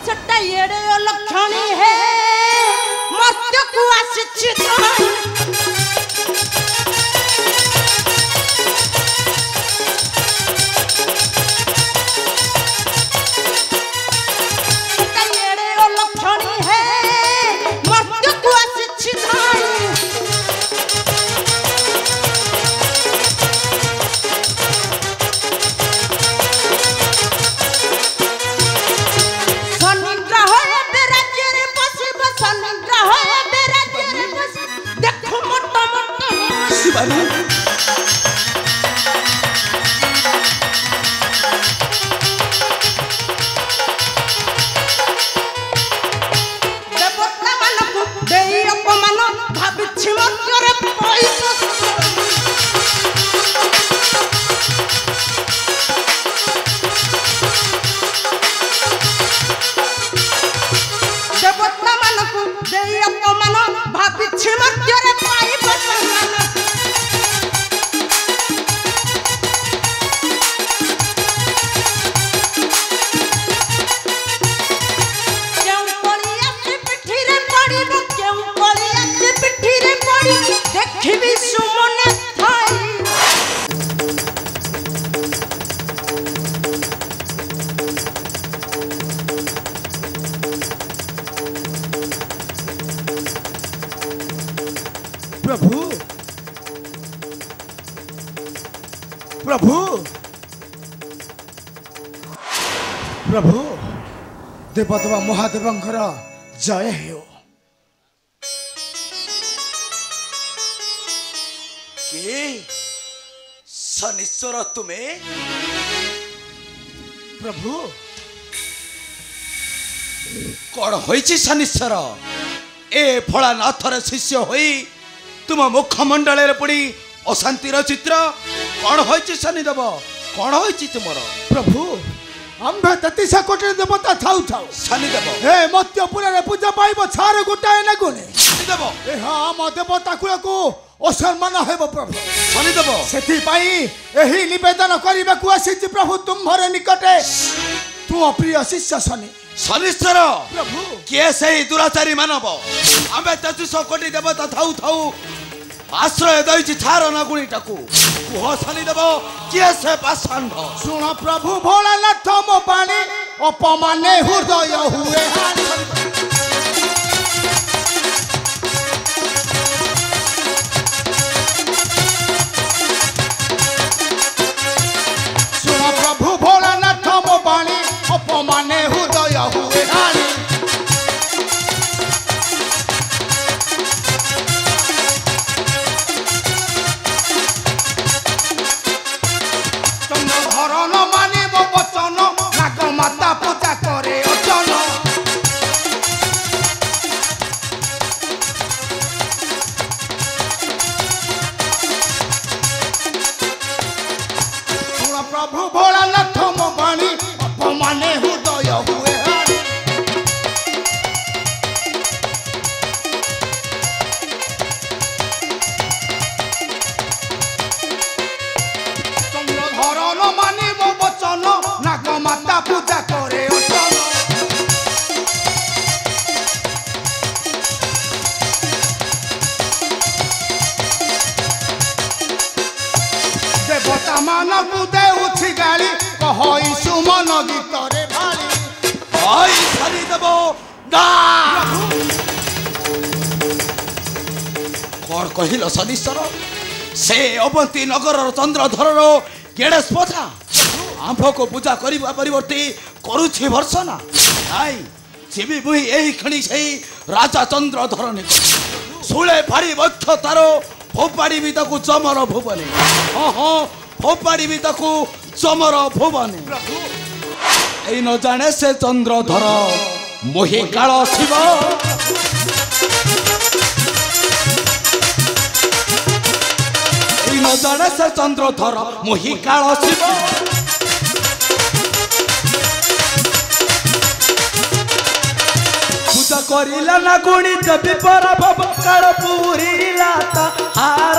सेटा येड़े लक्षणी है मर्त्य को आसिछि प्रभु प्रभु प्रभु देवदेव महादेवंकर जय हो। के शनिश्चर तुम्हें प्रभु कौन होइछि शनिश्चर ए फलानाथर शिष्य होई तुम मुखमंडल पड़ी अशांतिर चित्र कौन होइछि शनिदेव कौन होइछि तुमर प्रभु आंबे 33 कोटी देवता थाउ थाउ शनिदेव ए मत्यपुर रे पूजा पाइबो छारे गोटाए न गुने शनिदेव ए हां म देवता कुल को असम्मान हेबो प्रभु शनिदेव सेठी पाई एही निवेदन करिबा को आसीछि प्रभु तुम्हरे निकटे तू प्रिय शिष्य शनि शनिश्चर प्रभु किए सही दुराचारी मानव आंबे 33 कोटी देवता थाउ थाउ आश्रय दैछि छार नगुणी टाकू कुह शनिदेव किए से पाषांड सुन प्रभु भोलानाथ मो पानी अपमाने हृदय हुए सुन प्रभु भोलानाथ मो पानी अपमाने हृदय हुए माता पूजा करे अचल प्रभु भोलानाथ मो बाणी अपमाने हृदय हुए चंद्रधर मानी मो वचन नाग माता पूजा करे अचल देवता मानव देउछि गाली कहई सुमन गीतरे भाली आई शनिदेव ना कौन कहिल शनिश्चर से अवंती नगर चंद्रधर केड़े स्पथा आंभ को पूजा करबा परिवर्ते करूछि भर्सना आई जीवी मुही एही खणी सही राजा चंद्रधर निकट सुले फाड़ी वक्ष तारो फोपाड़ी भी ताकू चमर भुवने हाँ हाँ फोपाड़ी भी ताकू चमर भुवने ए न जाने से चंद्रधर मोहि काल शिव न जाने से चंद्रधर मोहि काल शिव पूजा करिला ना गुणी जबि पर भव काल पूरीला हार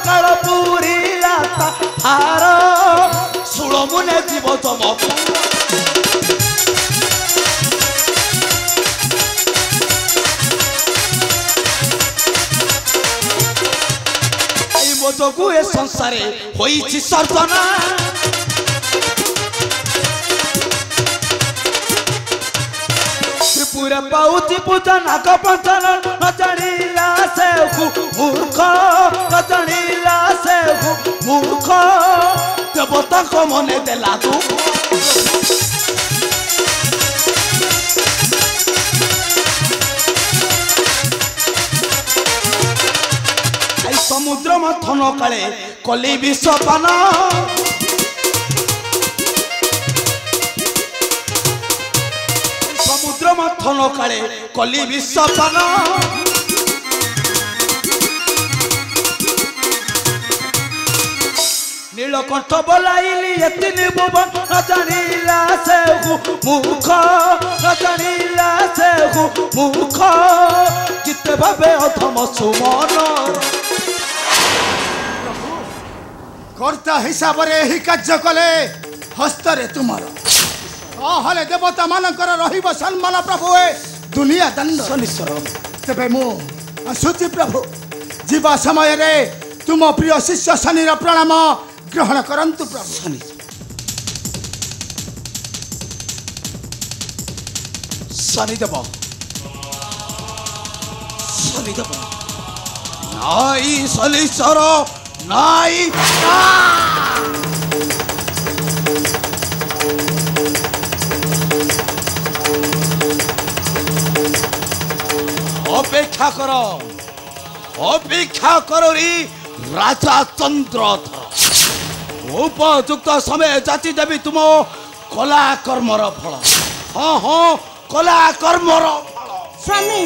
काल पूरीला हार सुळ मुने जीव जम ଯୋଗୁ ଏ ସଂସାରେ ହୋଇଛି ସର୍ଜନା ତ୍ରିପୁରା ପାଉଛି ପୂଜା ନାଗ ପଞ୍ଚନ ନ ଜାଣିଲା ସେ ମୂର୍ଖ ନ ଜାଣିଲା ସେ ମୂର୍ଖ ଦେବତାଙ୍କ ମନେ ଦେଲା ତୁ ସମୁଦ୍ର ମନ୍ଥନ କାଳେ କଲି ବିଷପାନ ସମୁଦ୍ର ମନ୍ଥନ କାଳେ କଲି ବିଷପାନ ନୀଳକଣ୍ଠ ବୋଲାଇଲି ଏତିନି ଭୁବନ ନ ଜାଣିଲା ସେ ମୂର୍ଖ ନ ଜାଣିଲା ସେ ମୂର୍ଖ ଜିତେ ଭାବେ ଅଧମ ସୁମନ कर्ता हिसाब रे ही कार्य कले हस्तरे तुमर आहले देवता मानकर रहिब सम्मान प्रभु ए दुनिया दंड शनिश्वर तेबे मु असुचि प्रभु जीवा समय रे तुम प्रिय शिष्य शनिर प्रणाम ग्रहण करंतु प्रभु शनिदेव नाई शनिश्वर नाई अपेक्षा करो री राजा चंद्रधर उपयुक्त समय जाति देवी तुम कला कर्मर फल हाँ हाँ कला कर्मर फल स्वामी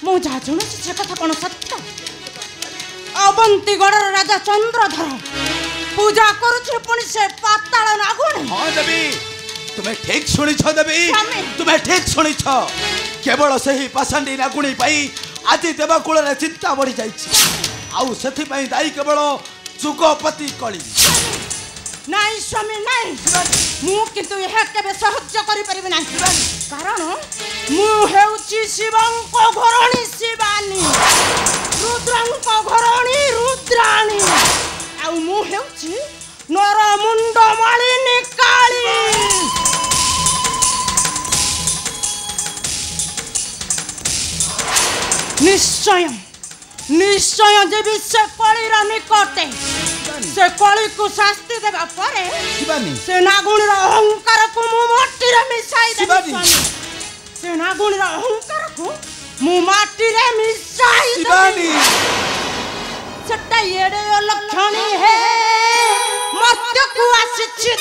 मु जहाँ शुणुची से कथा कौन सत्य अवंतीगढ़ राजा चंद्रधर पूजा करुछि पुणी से पाताल नागुणी हाँ देवी तुम्हें ठीक शुणी देवी स्वामी। तुम्हें ठीक शुणी केवल से ही पाषांडी नागुणी पाई आज देवकूल चिंता बढ़ी जाइए आउ से दायी केवल जुगपति कली नाई स्वामी नाई मु किंतु यह केबे सहज्य करि परिबे नाही कारण मु हेउची शिवंको घरणी शिवानी रुद्रंको घरणी रुद्राणी आ मु हेउची नर मुंड मालिनी काली निश्चय निश्चय जेबी से कलिर निकटे से कली को शास्ति देबा परे से नागुणी अहंकार को मु माटी रे मिसाई देबी से नागुणी अहंकार को मु माटी रे मिसाई देबी सट्टा येडे लक्षणी है मर्त्य को आशिक्षित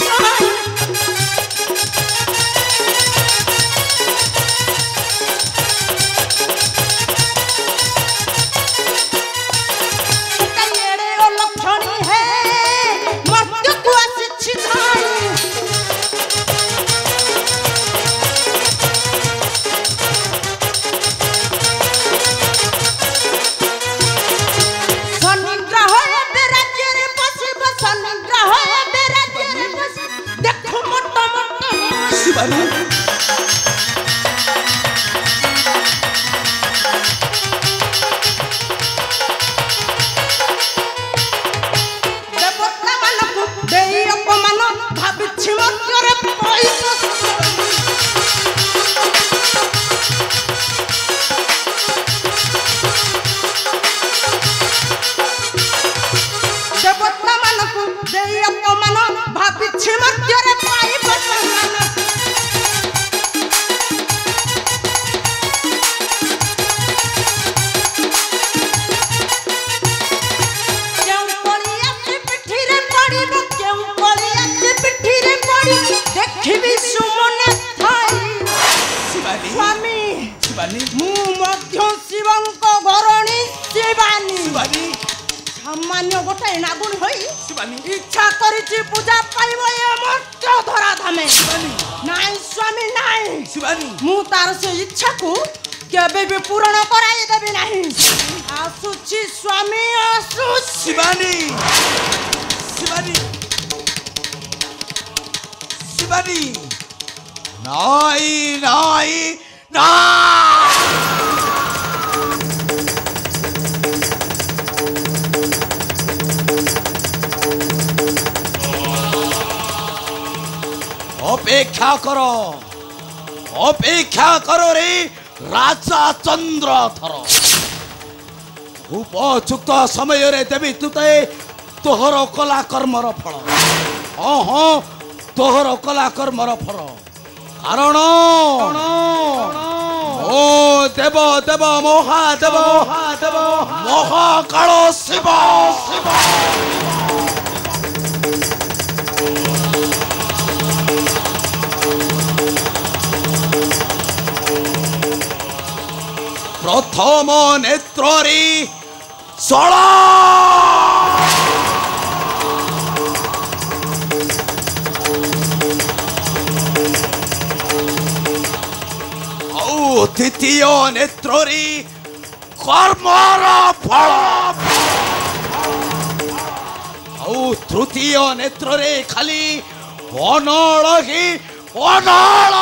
सामान्य गोटे नागुण होई इच्छा करिछि पूजा पाइबो ए मर्त्य धरा धामे नाई स्वामी नाई मु तार से इच्छा को केबे भी पूर्ण कराई देबी नाही आसुछि स्वामी आसु शिवानी शिवानी शिवानी नाई नाई ना ଅପେକ୍ଷା କର ରେ ରାଜା ଚନ୍ଦ୍ରଧର। ଉପଯୁକ୍ତ ସମୟରେ ଦେବି ତୁତେ ତୋହର କଲା କର୍ମର ଫଳ। ହଁ ତୋହର କଲା କର୍ମର ଫଳ। କାରଣ ଓ ଦେବ ମହାଦେବ ମହାକାଳ ଶିବ। ପ୍ରଥମ ନେତ୍ରରେ ଜଳ ଆଉ ଦ୍ୱିତୀୟ ନେତ୍ରରେ କର୍ମର ଫଳ ଆଉ ତୃତୀୟ ନେତ୍ରରେ ଖାଲି ଅନଳ ହିଁ ଅନଳ।